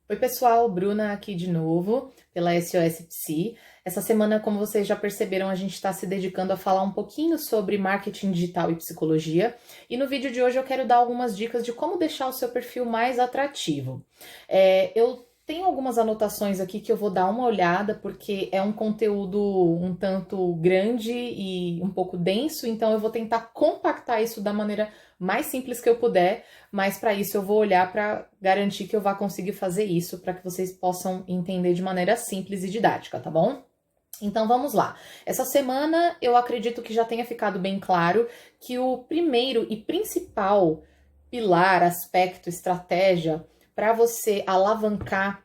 Oi, pessoal, Bruna aqui de novo pela SOS Psi. Essa semana, como vocês já perceberam, a gente está se dedicando a falar um pouquinho sobre marketing digital e psicologia. E no vídeo de hoje eu quero dar algumas dicas de como deixar o seu perfil mais atrativo. Eu tenho algumas anotações aqui que eu vou dar uma olhada, porque é um conteúdo um tanto grande e um pouco denso, então eu vou tentar compactar isso da maneira mais simples que eu puder, mas para isso eu vou olhar para garantir que eu vá conseguir fazer isso para que vocês possam entender de maneira simples e didática, tá bom? Então vamos lá. Essa semana eu acredito que já tenha ficado bem claro que o primeiro e principal pilar, aspecto, estratégia para você alavancar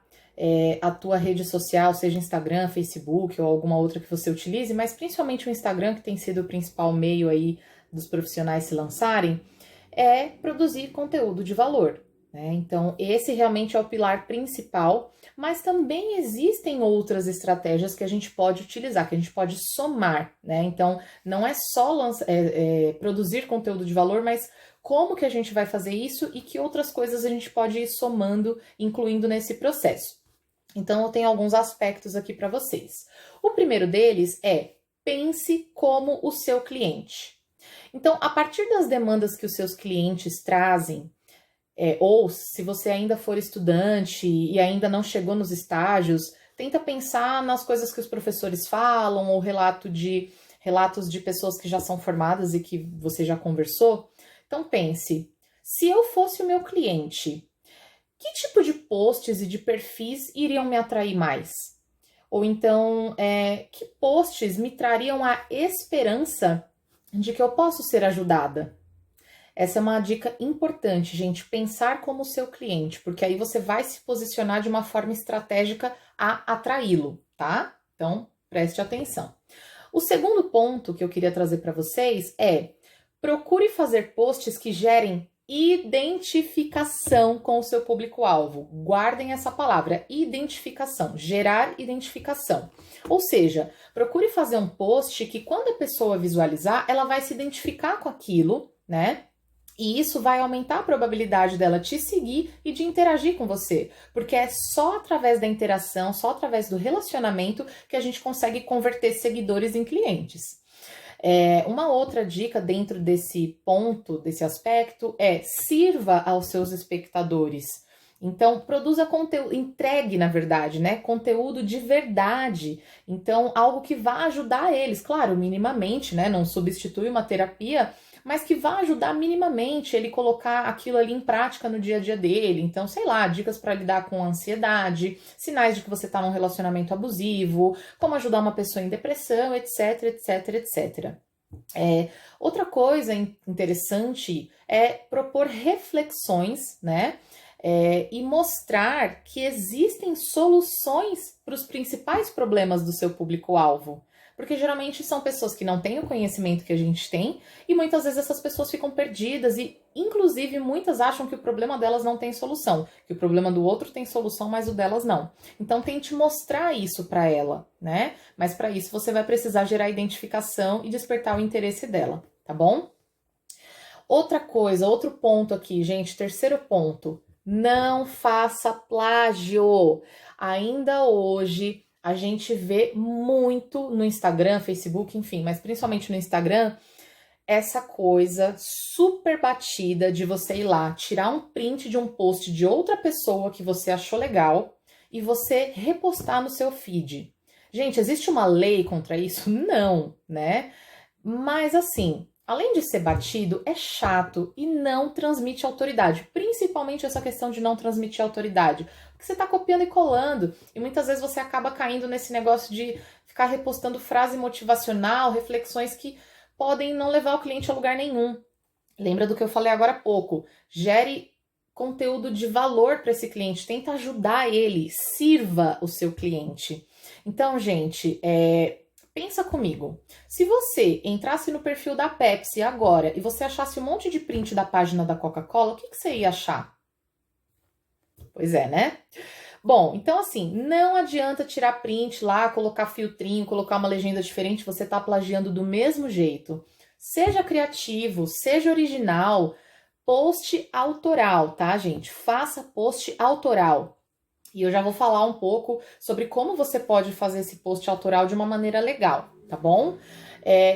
a tua rede social, seja Instagram, Facebook ou alguma outra que você utilize, mas principalmente o Instagram, que tem sido o principal meio aí dos profissionais se lançarem, é produzir conteúdo de valor, né? Então, esse realmente é o pilar principal, mas também existem outras estratégias que a gente pode utilizar, que a gente pode somar, né? Então, não é só produzir conteúdo de valor, mas como que a gente vai fazer isso e que outras coisas a gente pode ir somando, incluindo nesse processo. Então, eu tenho alguns aspectos aqui para vocês. O primeiro deles é: pense como o seu cliente. Então, a partir das demandas que os seus clientes trazem, ou se você ainda for estudante e ainda não chegou nos estágios, tenta pensar nas coisas que os professores falam ou relatos de pessoas que já são formadas e que você já conversou. Então pense, se eu fosse o meu cliente, que tipo de posts e de perfis iriam me atrair mais? Ou então, que posts me trariam a esperança de que eu posso ser ajudada? Essa é uma dica importante, gente, pensar como seu cliente, porque aí você vai se posicionar de uma forma estratégica a atraí-lo, tá? Então, preste atenção. O segundo ponto que eu queria trazer para vocês é: procure fazer posts que gerem identificação com o seu público-alvo. Guardem essa palavra, identificação, gerar identificação. Ou seja, procure fazer um post que quando a pessoa visualizar, ela vai se identificar com aquilo, né? E isso vai aumentar a probabilidade dela te seguir e de interagir com você, porque é só através da interação, só através do relacionamento que a gente consegue converter seguidores em clientes. Uma outra dica dentro desse ponto, desse aspecto, é: sirva aos seus espectadores. Então, produza conteúdo, entregue, na verdade, né? Conteúdo de verdade. Então, algo que vá ajudar eles, claro, minimamente, né? Não substitui uma terapia, mas que vá ajudar minimamente ele colocar aquilo ali em prática no dia a dia dele. Então, sei lá, dicas para lidar com ansiedade, sinais de que você está num relacionamento abusivo, como ajudar uma pessoa em depressão, etc, etc, etc. Outra coisa interessante é propor reflexões, né? E mostrar que existem soluções para os principais problemas do seu público-alvo. Porque geralmente são pessoas que não têm o conhecimento que a gente tem, e muitas vezes essas pessoas ficam perdidas e, inclusive, muitas acham que o problema delas não tem solução, que o problema do outro tem solução, mas o delas não. Então tente mostrar isso para ela, né? Mas para isso você vai precisar gerar identificação e despertar o interesse dela, tá bom? Outra coisa, outro ponto aqui, gente, terceiro ponto: não faça plágio. Ainda hoje a gente vê muito no Instagram, Facebook, enfim, mas principalmente no Instagram, essa coisa super batida de você ir lá, tirar um print de um post de outra pessoa que você achou legal e você repostar no seu feed. Gente, existe uma lei contra isso? Não, né? Mas assim, além de ser batido, é chato e não transmite autoridade. Principalmente essa questão de não transmitir autoridade. Porque você tá copiando e colando. E muitas vezes você acaba caindo nesse negócio de ficar repostando frase motivacional, reflexões que podem não levar o cliente a lugar nenhum. Lembra do que eu falei agora há pouco? Gere conteúdo de valor para esse cliente, tenta ajudar ele, sirva o seu cliente. Então, gente, pensa comigo. Se você entrasse no perfil da Pepsi agora e você achasse um monte de print da página da Coca-Cola, o que você ia achar? Pois é, né? Bom, então assim, não adianta tirar print lá, colocar filtrinho, colocar uma legenda diferente, você tá plagiando do mesmo jeito. Seja criativo, seja original, post autoral, tá, gente? Faça post autoral. E eu já vou falar um pouco sobre como você pode fazer esse post autoral de uma maneira legal, tá bom?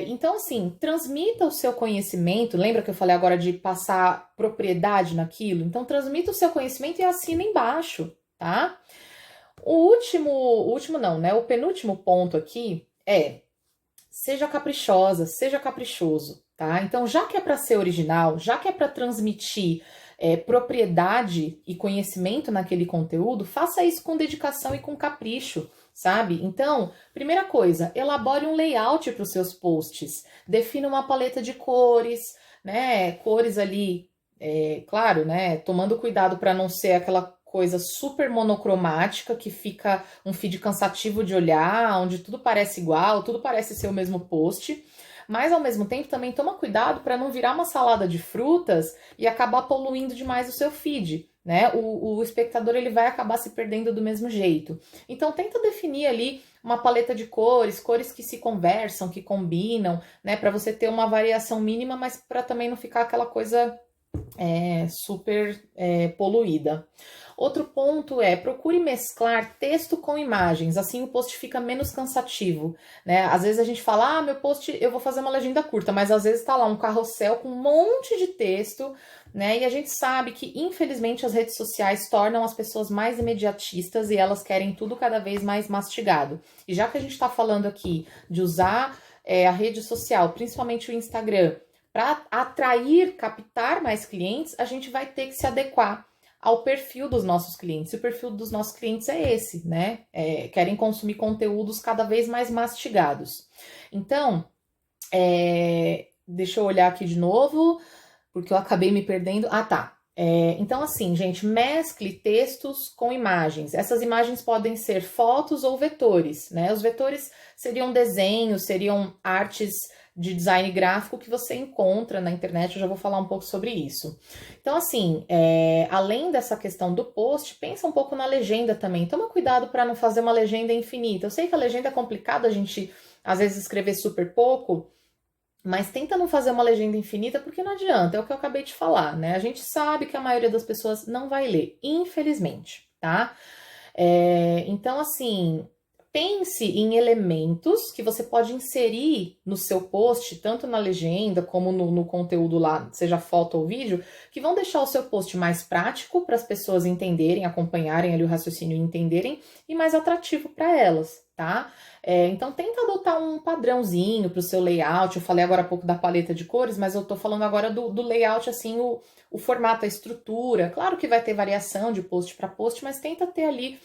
Então, assim, transmita o seu conhecimento. Lembra que eu falei agora de passar propriedade naquilo? Então, transmita o seu conhecimento e assina embaixo, tá? O último não, né? O penúltimo ponto aqui é: seja caprichosa, seja caprichoso, tá? Então, já que é para ser original, já que é para transmitir propriedade e conhecimento naquele conteúdo, faça isso com dedicação e com capricho, sabe? Então, primeira coisa, elabore um layout para os seus posts, defina uma paleta de cores, né? Cores ali, claro, né? Tomando cuidado para não ser aquela coisa super monocromática que fica um feed cansativo de olhar, onde tudo parece igual, tudo parece ser o mesmo post. Mas ao mesmo tempo também toma cuidado para não virar uma salada de frutas e acabar poluindo demais o seu feed, né? O espectador ele vai acabar se perdendo do mesmo jeito. Então tenta definir ali uma paleta de cores, cores que se conversam, que combinam, né? Para você ter uma variação mínima, mas para também não ficar aquela coisa super poluída. Outro ponto é: procure mesclar texto com imagens, assim o post fica menos cansativo, né? Às vezes a gente fala, meu post eu vou fazer uma legenda curta, mas às vezes tá lá um carrossel com um monte de texto, né? E a gente sabe que, infelizmente, as redes sociais tornam as pessoas mais imediatistas e elas querem tudo cada vez mais mastigado. E já que a gente tá falando aqui de usar a rede social, principalmente o Instagram, para atrair, captar mais clientes, a gente vai ter que se adequar ao perfil dos nossos clientes. E o perfil dos nossos clientes é esse, né? Querem consumir conteúdos cada vez mais mastigados. Então, deixa eu olhar aqui de novo, porque eu acabei me perdendo. Ah, tá. Então, assim, gente, mescle textos com imagens. Essas imagens podem ser fotos ou vetores, né? Os vetores seriam desenhos, seriam artes de design gráfico que você encontra na internet. Eu já vou falar um pouco sobre isso. Então, assim, além dessa questão do post, pensa um pouco na legenda também. Toma cuidado para não fazer uma legenda infinita. Eu sei que a legenda é complicada a gente, às vezes, escrever super pouco, mas tenta não fazer uma legenda infinita, porque não adianta, é o que eu acabei de falar, né? A gente sabe que a maioria das pessoas não vai ler, infelizmente, tá? Então, assim, pense em elementos que você pode inserir no seu post, tanto na legenda como no conteúdo lá, seja foto ou vídeo, que vão deixar o seu post mais prático para as pessoas entenderem, acompanharem ali o raciocínio e entenderem, e mais atrativo para elas, tá? Então tenta adotar um padrãozinho para o seu layout. Eu falei agora há pouco da paleta de cores, mas eu tô falando agora do layout, assim, o formato, a estrutura. Claro que vai ter variação de post para post, mas tenta ter ali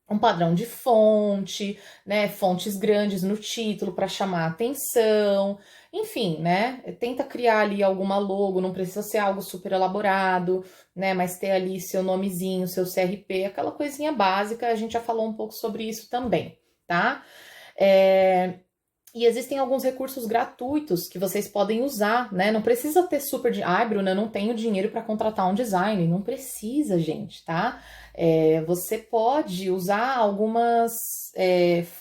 um padrão de fonte, né? Fontes grandes no título para chamar a atenção. Enfim, né? Tenta criar ali alguma logo, não precisa ser algo super elaborado, né? Mas ter ali seu nomezinho, seu CRP, aquela coisinha básica. A gente já falou um pouco sobre isso também, tá? E existem alguns recursos gratuitos que vocês podem usar, né? Não precisa ter super de. Ai, Bruna, eu não tenho dinheiro para contratar um design. Não precisa, gente, tá? Você pode usar algumas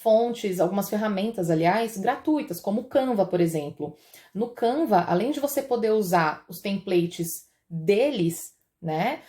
fontes, algumas ferramentas, aliás, gratuitas, como o Canva, por exemplo. No Canva, além de você poder usar os templates deles, né?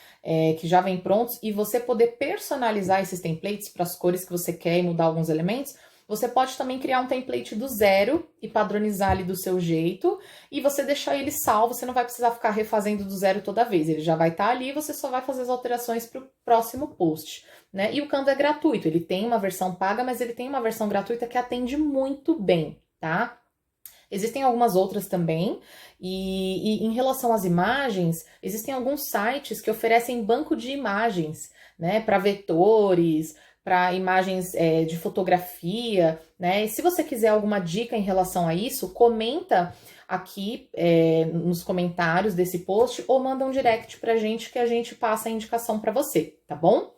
Que já vem prontos, e você poder personalizar esses templates para as cores que você quer e mudar alguns elementos. Você pode também criar um template do zero e padronizar ele do seu jeito, e você deixar ele salvo. Você não vai precisar ficar refazendo do zero toda vez, ele já vai estar ali, você só vai fazer as alterações para o próximo post, né? E o Canva é gratuito, ele tem uma versão paga, mas ele tem uma versão gratuita que atende muito bem, tá? Existem algumas outras também, e em relação às imagens, existem alguns sites que oferecem banco de imagens, né, para vetores, para imagens de fotografia, né? E se você quiser alguma dica em relação a isso, comenta aqui nos comentários desse post ou manda um direct pra gente que a gente passa a indicação para você, tá bom?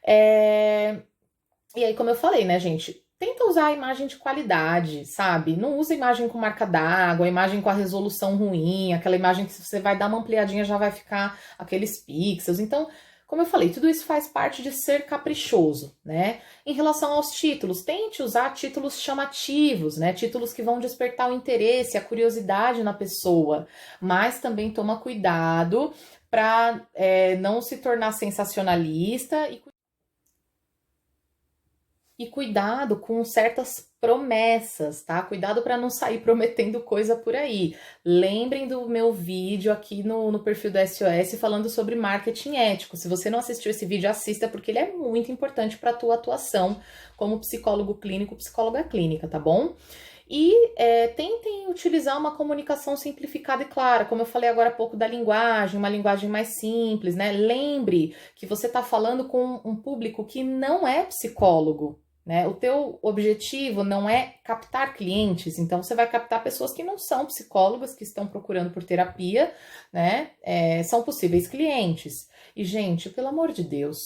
E aí, como eu falei, né, gente? Tenta usar a imagem de qualidade, sabe? Não usa imagem com marca d'água, imagem com a resolução ruim, aquela imagem que se você vai dar uma ampliadinha já vai ficar aqueles pixels. Então, como eu falei, tudo isso faz parte de ser caprichoso, né? Em relação aos títulos, tente usar títulos chamativos, né? Títulos que vão despertar o interesse, a curiosidade na pessoa, mas também toma cuidado para não se tornar sensacionalista e E cuidado com certas promessas, tá? Cuidado para não sair prometendo coisa por aí. Lembrem do meu vídeo aqui no perfil do SOS falando sobre marketing ético. Se você não assistiu esse vídeo, assista, porque ele é muito importante para a tua atuação como psicólogo clínico, psicóloga clínica, tá bom? E tentem utilizar uma comunicação simplificada e clara, como eu falei agora há pouco da linguagem, uma linguagem mais simples, né? Lembre que você está falando com um público que não é psicólogo, né? O teu objetivo não é captar clientes, então você vai captar pessoas que não são psicólogas, que estão procurando por terapia, né? São possíveis clientes. E, gente, pelo amor de Deus,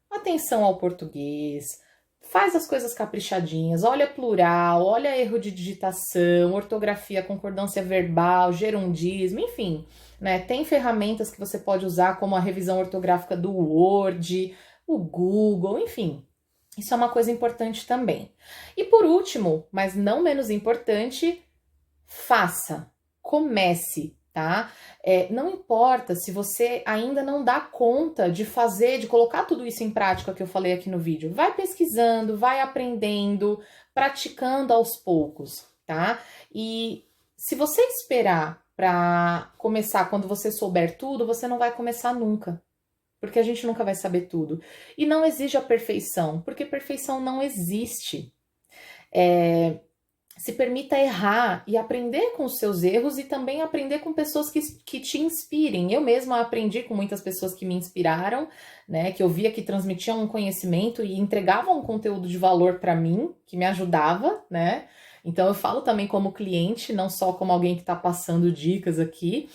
atenção ao português. Faz as coisas caprichadinhas, olha plural, olha erro de digitação, ortografia, concordância verbal, gerundismo, enfim, né? Tem ferramentas que você pode usar, como a revisão ortográfica do Word, o Google, enfim. Isso é uma coisa importante também. E por último, mas não menos importante, faça, comece, tá? Não importa se você ainda não dá conta de fazer, de colocar tudo isso em prática que eu falei aqui no vídeo. Vai pesquisando, vai aprendendo, praticando aos poucos, tá? E se você esperar para começar quando você souber tudo, você não vai começar nunca. Porque a gente nunca vai saber tudo. E não exige a perfeição, porque perfeição não existe. Se permita errar e aprender com os seus erros e também aprender com pessoas que te inspirem. Eu mesma aprendi com muitas pessoas que me inspiraram, né? Que eu via que transmitiam um conhecimento e entregavam um conteúdo de valor para mim, que me ajudava, né? Então eu falo também como cliente, não só como alguém que está passando dicas aqui.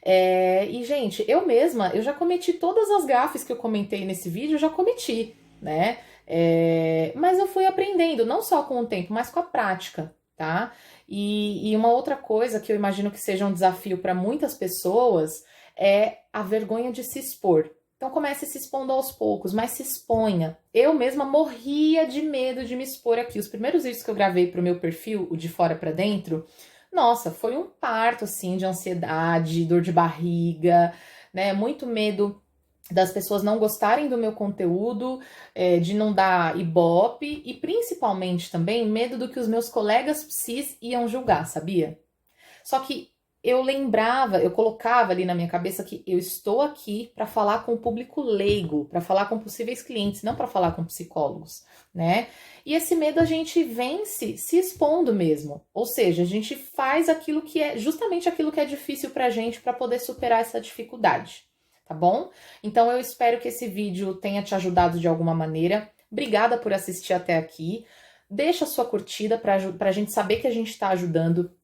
E, gente, eu já cometi todas as gafes que eu comentei nesse vídeo, eu já cometi, né? Mas eu fui aprendendo, não só com o tempo, mas com a prática, tá? E uma outra coisa que eu imagino que seja um desafio para muitas pessoas é a vergonha de se expor. Então comece se expondo aos poucos, mas se exponha. Eu mesma morria de medo de me expor aqui. Os primeiros vídeos que eu gravei para o meu perfil, o de fora para dentro, nossa, foi um parto, assim, de ansiedade, dor de barriga, né? Muito medo das pessoas não gostarem do meu conteúdo, de não dar ibope e principalmente também medo do que os meus colegas psis iam julgar, sabia? Só que eu colocava ali na minha cabeça que eu estou aqui para falar com o público leigo, para falar com possíveis clientes, não para falar com psicólogos, né? E esse medo a gente vence se expondo mesmo. Ou seja, a gente faz aquilo que é justamente aquilo que é difícil pra gente para poder superar essa dificuldade, tá bom? Então eu espero que esse vídeo tenha te ajudado de alguma maneira. Obrigada por assistir até aqui. Deixa a sua curtida pra gente saber que a gente tá ajudando.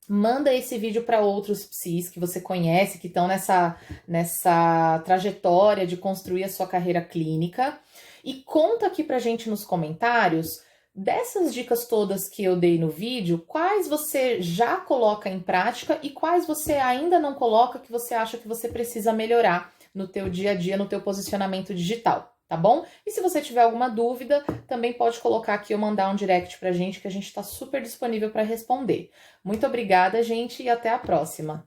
Manda esse vídeo para outros psis que você conhece, que estão nessa trajetória de construir a sua carreira clínica. E conta aqui pra gente nos comentários, dessas dicas todas que eu dei no vídeo, quais você já coloca em prática e quais você ainda não coloca, que você acha que você precisa melhorar no teu dia a dia, no teu posicionamento digital. Tá bom? E se você tiver alguma dúvida, também pode colocar aqui ou mandar um direct pra gente, que a gente tá super disponível para responder. Muito obrigada, gente, e até a próxima!